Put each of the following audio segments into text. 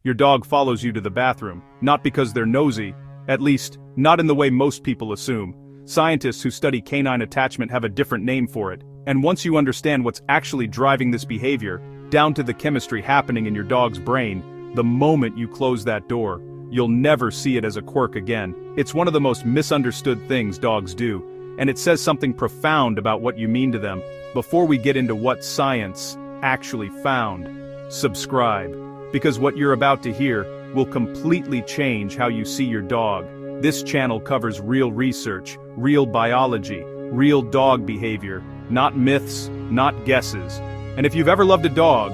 Your dog follows you to the bathroom, not because they're nosy, at least, not in the way most people assume. Scientists who study canine attachment have a different name for it, and once you understand what's actually driving this behavior, down to the chemistry happening in your dog's brain, the moment you close that door, you'll never see it as a quirk again. It's one of the most misunderstood things dogs do, and it says something profound about what you mean to them. Before we get into what science actually found, subscribe, because what you're about to hear will completely change how you see your dog. This channel covers real research, real biology, real dog behavior, not myths, not guesses. And if you've ever loved a dog,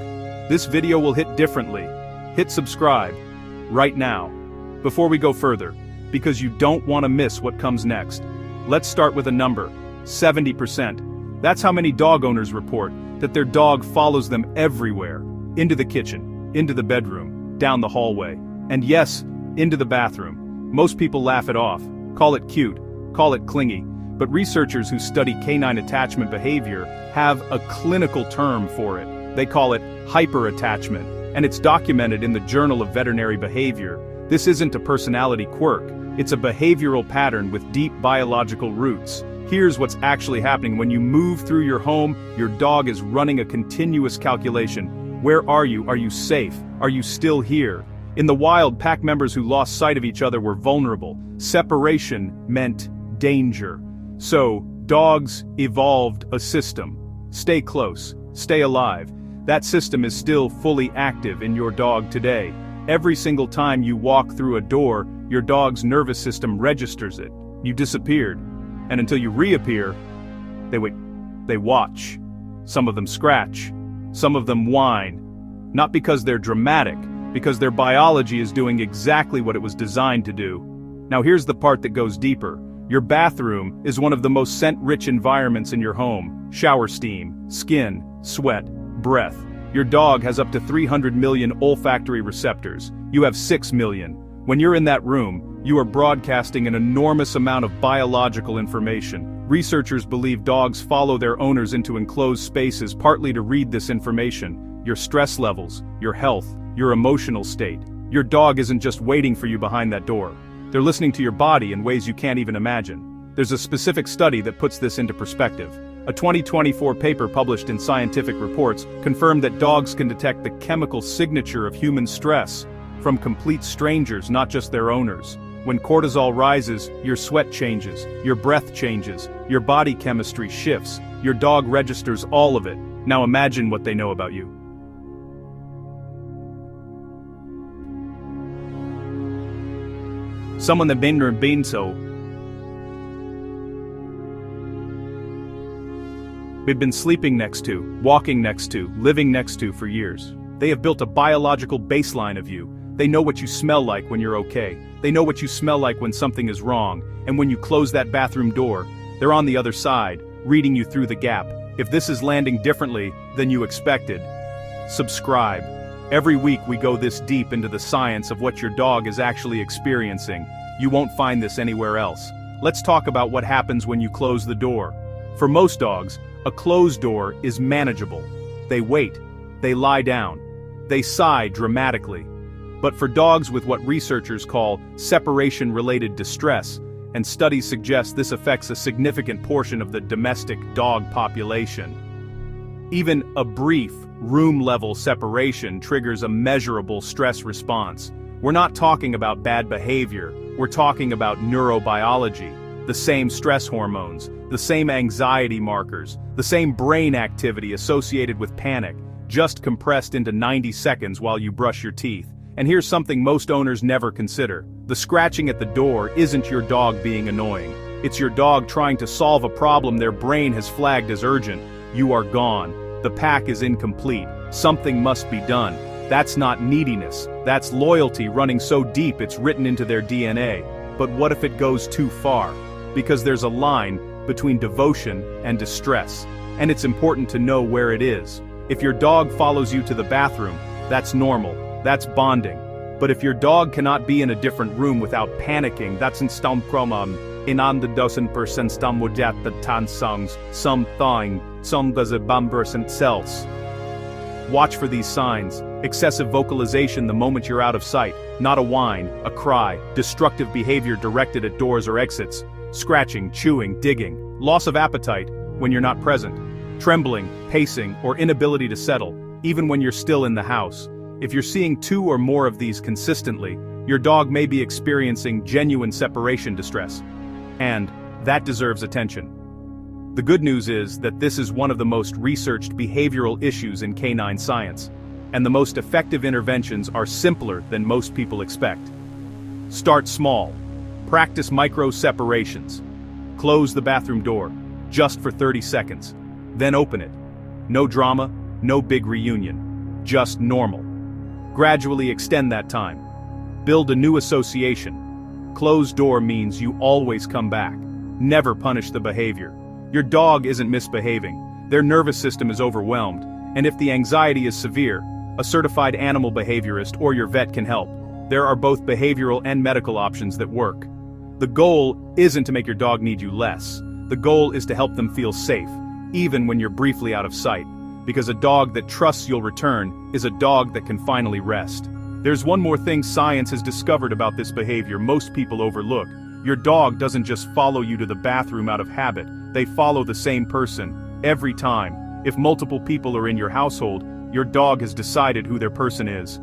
this video will hit differently. Hit subscribe right now. Before we go further, because you don't want to miss what comes next. Let's start with a number, 70%. That's how many dog owners report that their dog follows them everywhere. Into the kitchen, into the bedroom, down the hallway, and yes, into the bathroom. Most people laugh it off, call it cute, call it clingy, but researchers who study canine attachment behavior have a clinical term for it. They call it hyperattachment, and it's documented in the Journal of Veterinary Behavior. This isn't a personality quirk, it's a behavioral pattern with deep biological roots. Here's what's actually happening when you move through your home, your dog is running a continuous calculation. Where are you? Are you safe? Are you still here? In the wild, pack members who lost sight of each other were vulnerable. Separation meant danger. So, dogs evolved a system. Stay close, stay alive. That system is still fully active in your dog today. Every single time you walk through a door, your dog's nervous system registers it. You disappeared. And until you reappear, they wait. They watch. Some of them scratch. Some of them whine. Not because they're dramatic, because their biology is doing exactly what it was designed to do. Now here's the part that goes deeper. Your bathroom is one of the most scent-rich environments in your home. Shower steam, skin, sweat, breath. Your dog has up to 300 million olfactory receptors. You have 6 million. When you're in that room, you are broadcasting an enormous amount of biological information. Researchers believe dogs follow their owners into enclosed spaces partly to read this information. Your stress levels, your health, your emotional state. Your dog isn't just waiting for you behind that door. They're listening to your body in ways you can't even imagine. There's a specific study that puts this into perspective. A 2024 paper published in Scientific Reports confirmed that dogs can detect the chemical signature of human stress from complete strangers, not just their owners. When cortisol rises, your sweat changes, your breath changes, your body chemistry shifts, your dog registers all of it. Now imagine what they know about you. Someone that been so. We've been sleeping next to, walking next to, living next to for years. They have built a biological baseline of you. They know what you smell like when you're okay. They know what you smell like when something is wrong. And when you close that bathroom door, they're on the other side, reading you through the gap. If this is landing differently than you expected, subscribe. Every week we go this deep into the science of what your dog is actually experiencing. You won't find this anywhere else. Let's talk about what happens when you close the door. For most dogs, a closed door is manageable. They wait. They lie down. They sigh dramatically. But for dogs with what researchers call separation-related distress, and studies suggest this affects a significant portion of the domestic dog population. Even a brief, room-level separation triggers a measurable stress response. We're not talking about bad behavior, we're talking about neurobiology, the same stress hormones, the same anxiety markers, the same brain activity associated with panic, just compressed into 90 seconds while you brush your teeth. And here's something most owners never consider. The scratching at the door isn't your dog being annoying. It's your dog trying to solve a problem their brain has flagged as urgent. You are gone. The pack is incomplete. Something must be done. That's not neediness. That's loyalty running so deep it's written into their DNA. But what if it goes too far? Because there's a line between devotion and distress. And it's important to know where it is. If your dog follows you to the bathroom, that's normal. That's bonding. But if your dog cannot be in a different room without panicking, that's instampromam. Inan the dozen% stamwojat the tan songs, some thawing, some does a bumbersent cells. Watch for these signs. Excessive vocalization the moment you're out of sight, not a whine, a cry, destructive behavior directed at doors or exits, scratching, chewing, digging, loss of appetite when you're not present, trembling, pacing, or inability to settle, even when you're still in the house. If you're seeing 2 or more of these consistently, your dog may be experiencing genuine separation distress. And that deserves attention. The good news is that this is one of the most researched behavioral issues in canine science, and the most effective interventions are simpler than most people expect. Start small. Practice micro separations. Close the bathroom door, just for 30 seconds. Then open it. No drama, no big reunion. Just normal. Gradually extend that time. Build a new association. Closed door means you always come back. Never punish the behavior. Your dog isn't misbehaving. Their nervous system is overwhelmed, and if the anxiety is severe, a certified animal behaviorist or your vet can help. There are both behavioral and medical options that work. The goal isn't to make your dog need you less. The goal is to help them feel safe, even when you're briefly out of sight, because a dog that trusts you'll return is a dog that can finally rest. There's one more thing science has discovered about this behavior most people overlook. Your dog doesn't just follow you to the bathroom out of habit, they follow the same person, every time. If multiple people are in your household, your dog has decided who their person is.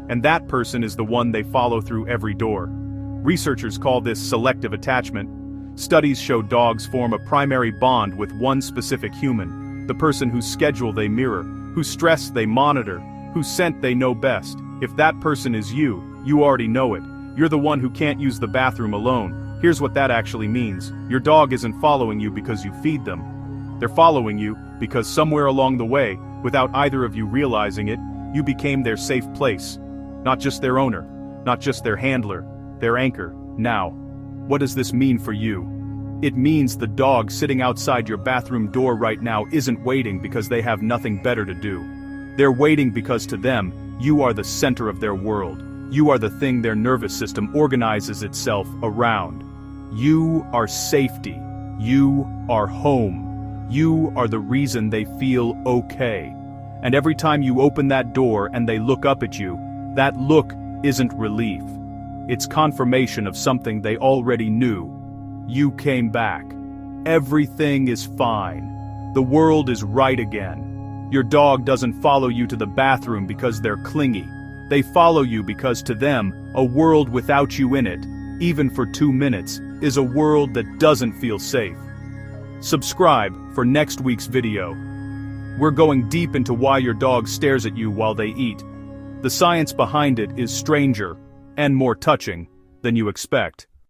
And that person is the one they follow through every door. Researchers call this selective attachment. Studies show dogs form a primary bond with one specific human, the person whose schedule they mirror, whose stress they monitor, whose scent they know best. If that person is you, you already know it. You're the one who can't use the bathroom alone. Here's what that actually means. Your dog isn't following you because you feed them. They're following you because somewhere along the way, without either of you realizing it, you became their safe place. Not just their owner, not just their handler, their anchor. Now, what does this mean for you? It means the dog sitting outside your bathroom door right now isn't waiting because they have nothing better to do. They're waiting because to them, you are the center of their world. You are the thing their nervous system organizes itself around. You are safety. You are home. You are the reason they feel okay. And every time you open that door and they look up at you, that look isn't relief. It's confirmation of something they already knew. You came back. Everything is fine. The world is right again. Your dog doesn't follow you to the bathroom because they're clingy. They follow you because to them, a world without you in it, even for 2 minutes, is a world that doesn't feel safe. Subscribe for next week's video. We're going deep into why your dog stares at you while they eat. The science behind it is stranger and more touching than you expect.